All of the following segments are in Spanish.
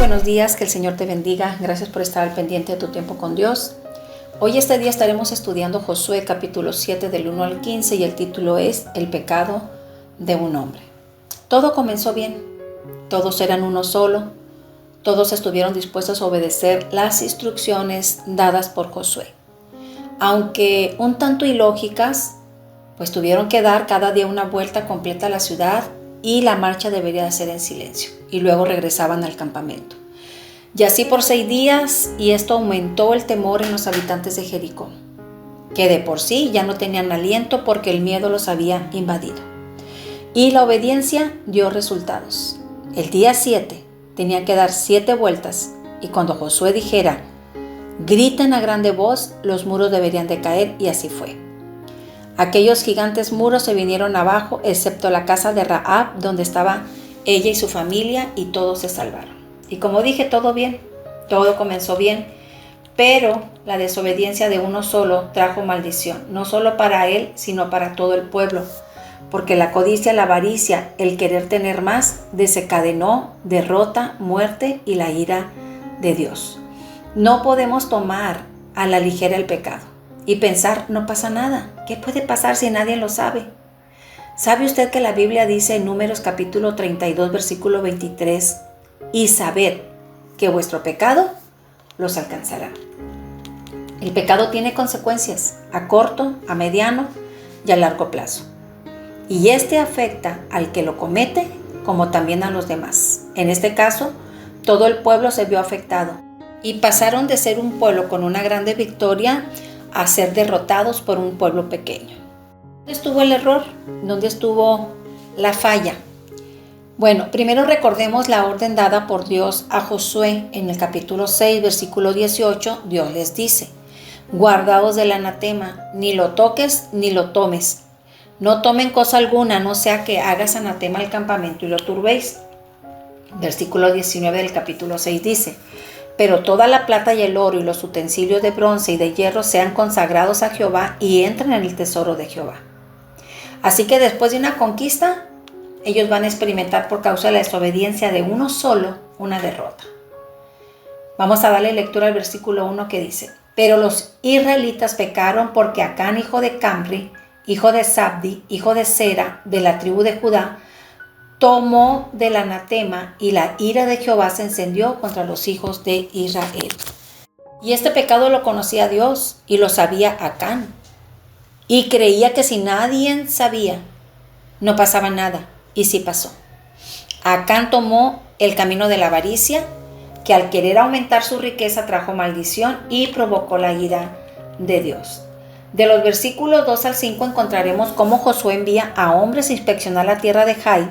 buenos días, que el Señor te bendiga. Gracias por estar al pendiente de tu tiempo con Dios. Hoy este día estaremos estudiando Josué capítulo 7 del 1 al 15 y el título es El pecado de un hombre. Todo comenzó bien, todos eran uno solo, todos estuvieron dispuestos a obedecer las instrucciones dadas por Josué. Aunque un tanto ilógicas, pues tuvieron que dar cada día una vuelta completa a la ciudad y la marcha debería de ser en silencio, y luego regresaban al campamento. Y así por 6 días, y esto aumentó el temor en los habitantes de Jericó, que de por sí ya no tenían aliento porque el miedo los había invadido. Y la obediencia dio resultados. El día 7 tenía que dar 7 vueltas, y cuando Josué dijera, griten a grande voz, los muros deberían de caer, y así fue. Aquellos gigantes muros se vinieron abajo, excepto la casa de Rahab, donde estaba ella y su familia, y todos se salvaron. Y como dije, todo bien, todo comenzó bien, pero la desobediencia de uno solo trajo maldición, no solo para él, sino para todo el pueblo, porque la codicia, la avaricia, el querer tener más, desencadenó derrota, muerte y la ira de Dios. No podemos tomar a la ligera el pecado y pensar, no pasa nada. ¿Qué puede pasar si nadie lo sabe? ¿Sabe usted que la Biblia dice en Números capítulo 32, versículo 23, y sabed que vuestro pecado los alcanzará? El pecado tiene consecuencias a corto, a mediano y a largo plazo. Y este afecta al que lo comete como también a los demás. En este caso, todo el pueblo se vio afectado y pasaron de ser un pueblo con una grande victoria a ser derrotados por un pueblo pequeño. ¿Dónde estuvo el error? ¿Dónde estuvo la falla? Bueno, primero recordemos la orden dada por Dios a Josué en el capítulo 6, versículo 18. Dios les dice, guardaos del anatema, ni lo toques ni lo tomes. No tomen cosa alguna, no sea que hagas anatema al campamento y lo turbéis. Versículo 19 del capítulo 6 dice, pero toda la plata y el oro y los utensilios de bronce y de hierro sean consagrados a Jehová y entren en el tesoro de Jehová. Así que después de una conquista, ellos van a experimentar por causa de la desobediencia de uno solo una derrota. Vamos a darle lectura al versículo 1 que dice, pero los israelitas pecaron porque Acán, hijo de Camri, hijo de Sabdi, hijo de Sera, de la tribu de Judá, tomó del anatema y la ira de Jehová se encendió contra los hijos de Israel. Y este pecado lo conocía Dios y lo sabía Acán. Y creía que si nadie sabía, no pasaba nada. Y sí pasó. Acán tomó el camino de la avaricia, que al querer aumentar su riqueza trajo maldición y provocó la ira de Dios. De los versículos 2 al 5 encontraremos cómo Josué envía a hombres a inspeccionar la tierra de Jai,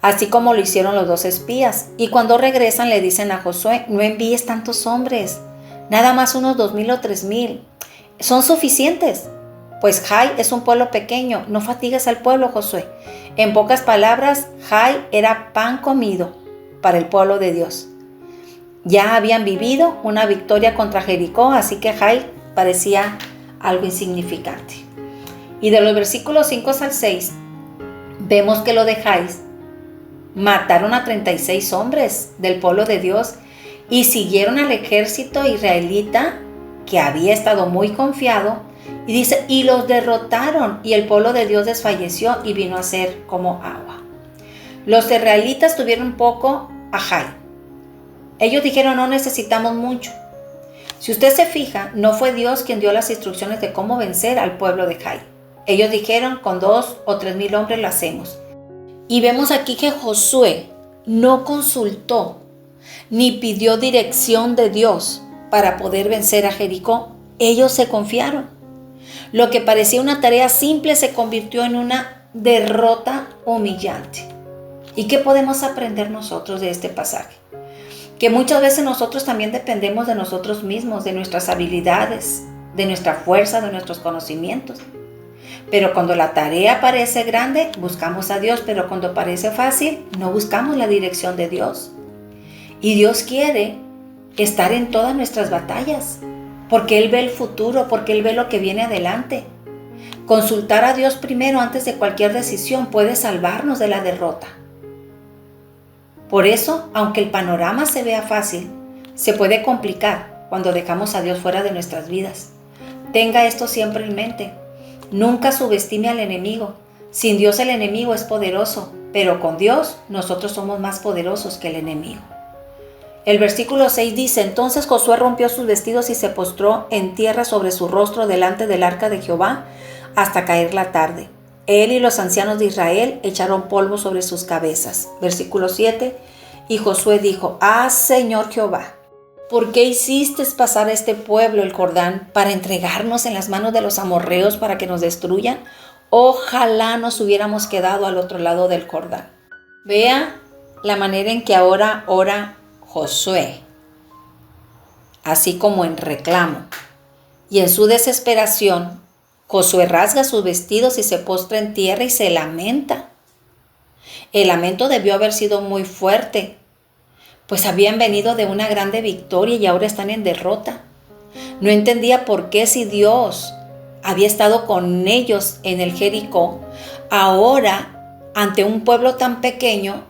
así como lo hicieron los 2 espías. Y cuando regresan le dicen a Josué, no envíes tantos hombres, nada más unos 2,000 o 3,000. Son suficientes, pues Jai es un pueblo pequeño, no fatigues al pueblo, Josué. En pocas palabras, Jai era pan comido para el pueblo de Dios. Ya habían vivido una victoria contra Jericó, así que Jai parecía algo insignificante. Y de los versículos 5 al 6, vemos que lo de Jai mataron a 36 hombres del pueblo de Dios y siguieron al ejército israelita que había estado muy confiado, y dice, y los derrotaron y el pueblo de Dios desfalleció y vino a ser como agua. Los israelitas tuvieron poco a Jai. Ellos dijeron, no necesitamos mucho. Si usted se fija, no fue Dios quien dio las instrucciones de cómo vencer al pueblo de Jai. Ellos dijeron, con 2,000 o 3,000 hombres lo hacemos. Y vemos aquí que Josué no consultó ni pidió dirección de Dios para poder vencer a Jericó. Ellos se confiaron. Lo que parecía una tarea simple se convirtió en una derrota humillante. ¿Y qué podemos aprender nosotros de este pasaje? Que muchas veces nosotros también dependemos de nosotros mismos, de nuestras habilidades, de nuestra fuerza, de nuestros conocimientos. Pero cuando la tarea parece grande, buscamos a Dios, pero cuando parece fácil, no buscamos la dirección de Dios. Y Dios quiere estar en todas nuestras batallas, porque Él ve el futuro, porque Él ve lo que viene adelante. Consultar a Dios primero antes de cualquier decisión puede salvarnos de la derrota. Por eso, aunque el panorama se vea fácil, se puede complicar cuando dejamos a Dios fuera de nuestras vidas. Tenga esto siempre en mente. Nunca subestime al enemigo. Sin Dios el enemigo es poderoso, pero con Dios nosotros somos más poderosos que el enemigo. El versículo 6 dice: Entonces Josué rompió sus vestidos y se postró en tierra sobre su rostro delante del arca de Jehová hasta caer la tarde. Él y los ancianos de Israel echaron polvo sobre sus cabezas. Versículo 7. Y Josué dijo: Ah, Señor Jehová, ¿por qué hiciste pasar a este pueblo el Jordán para entregarnos en las manos de los amorreos para que nos destruyan? Ojalá nos hubiéramos quedado al otro lado del Jordán. Vea la manera en que ahora ora Josué, así como en reclamo. Y en su desesperación, Josué rasga sus vestidos y se postra en tierra y se lamenta. El lamento debió haber sido muy fuerte, pues habían venido de una grande victoria y ahora están en derrota. No entendía por qué, si Dios había estado con ellos en el Jericó, ahora ante un pueblo tan pequeño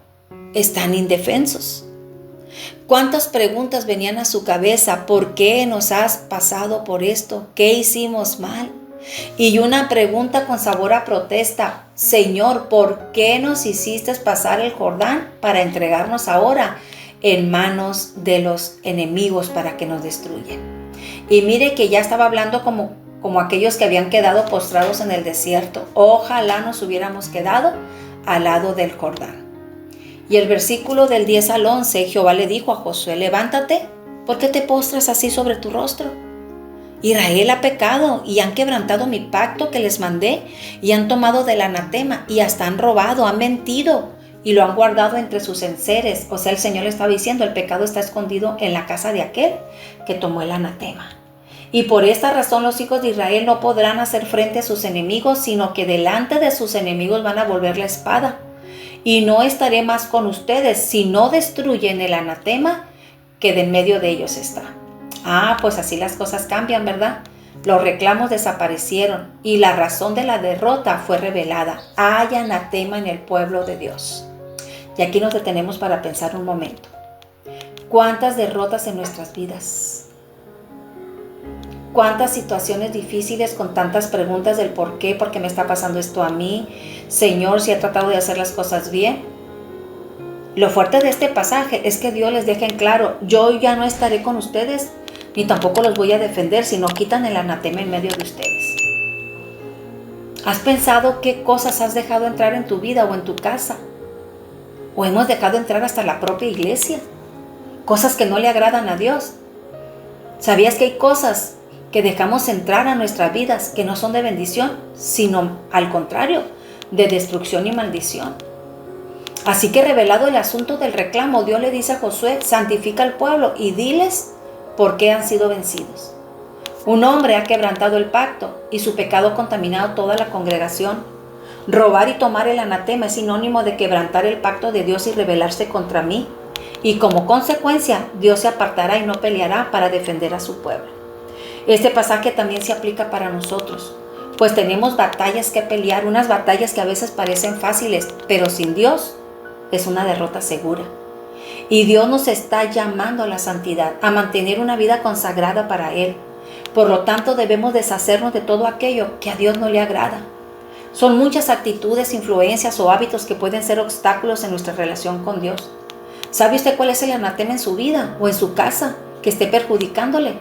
están indefensos. ¿Cuántas preguntas venían a su cabeza? ¿Por qué nos has pasado por esto? ¿Qué hicimos mal? Y una pregunta con sabor a protesta: Señor, ¿por qué nos hiciste pasar el Jordán para entregarnos ahora en manos de los enemigos para que nos destruyan? Y mire que ya estaba hablando como aquellos que habían quedado postrados en el desierto. Ojalá nos hubiéramos quedado al lado del Jordán. Y el versículo del 10 al 11, Jehová le dijo a Josué: Levántate, ¿por qué te postras así sobre tu rostro? Israel ha pecado y han quebrantado mi pacto que les mandé, y han tomado del anatema y hasta han robado, han mentido y lo han guardado entre sus enseres. O sea, el Señor le estaba diciendo: el pecado está escondido en la casa de aquel que tomó el anatema. Y por esta razón los hijos de Israel no podrán hacer frente a sus enemigos, sino que delante de sus enemigos van a volver la espada. Y no estaré más con ustedes si no destruyen el anatema que de en medio de ellos está. Pues así las cosas cambian, ¿verdad? Los reclamos desaparecieron y la razón de la derrota fue revelada. Hay anatema en el pueblo de Dios. Y aquí nos detenemos para pensar un momento. ¿Cuántas derrotas en nuestras vidas? ¿Cuántas situaciones difíciles con tantas preguntas del por qué me está pasando esto a mí? Señor, si he tratado de hacer las cosas bien. Lo fuerte de este pasaje es que Dios les deja en claro: yo ya no estaré con ustedes, ni tampoco los voy a defender si no quitan el anatema en medio de ustedes. ¿Has pensado qué cosas has dejado entrar en tu vida o en tu casa? ¿O hemos dejado entrar hasta la propia iglesia? Cosas que no le agradan a Dios. ¿Sabías que hay cosas que dejamos entrar a nuestras vidas que no son de bendición, sino al contrario, de destrucción y maldición? Así que, revelado el asunto del reclamo, Dios le dice a Josué: santifica al pueblo y diles por qué han sido vencidos. Un hombre ha quebrantado el pacto y su pecado ha contaminado toda la congregación. Robar y tomar el anatema es sinónimo de quebrantar el pacto de Dios y rebelarse contra mí. Y como consecuencia, Dios se apartará y no peleará para defender a su pueblo. Este pasaje también se aplica para nosotros, pues tenemos batallas que pelear, unas batallas que a veces parecen fáciles, pero sin Dios es una derrota segura. Y Dios nos está llamando a la santidad, a mantener una vida consagrada para Él. Por lo tanto, debemos deshacernos de todo aquello que a Dios no le agrada. Son muchas actitudes, influencias o hábitos que pueden ser obstáculos en nuestra relación con Dios. ¿Sabe usted cuál es el anatema en su vida o en su casa que esté perjudicándole?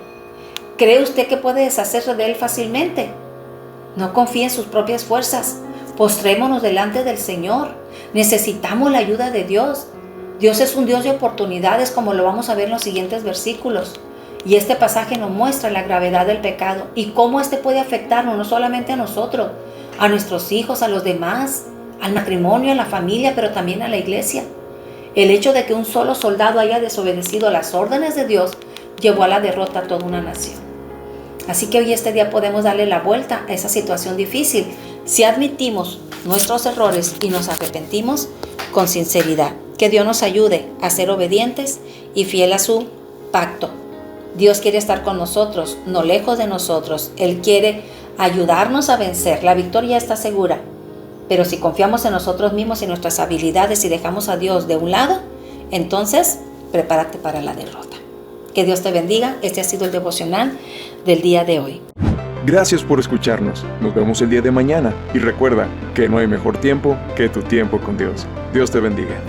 ¿Cree usted que puede deshacerse de él fácilmente? No confíe en sus propias fuerzas. Postrémonos delante del Señor. Necesitamos la ayuda de Dios. Dios es un Dios de oportunidades, como lo vamos a ver en los siguientes versículos. Y este pasaje nos muestra la gravedad del pecado y cómo este puede afectarnos no solamente a nosotros, a nuestros hijos, a los demás, al matrimonio, a la familia, pero también a la iglesia. El hecho de que un solo soldado haya desobedecido las órdenes de Dios llevó a la derrota a toda una nación. Así que hoy este día podemos darle la vuelta a esa situación difícil si admitimos nuestros errores y nos arrepentimos con sinceridad. Que Dios nos ayude a ser obedientes y fiel a su pacto. Dios quiere estar con nosotros, no lejos de nosotros. Él quiere ayudarnos a vencer. La victoria está segura. Pero si confiamos en nosotros mismos y nuestras habilidades y dejamos a Dios de un lado, entonces prepárate para la derrota. Que Dios te bendiga. Este ha sido el devocional del día de hoy. Gracias por escucharnos. Nos vemos el día de mañana y recuerda que no hay mejor tiempo que tu tiempo con Dios. Dios te bendiga.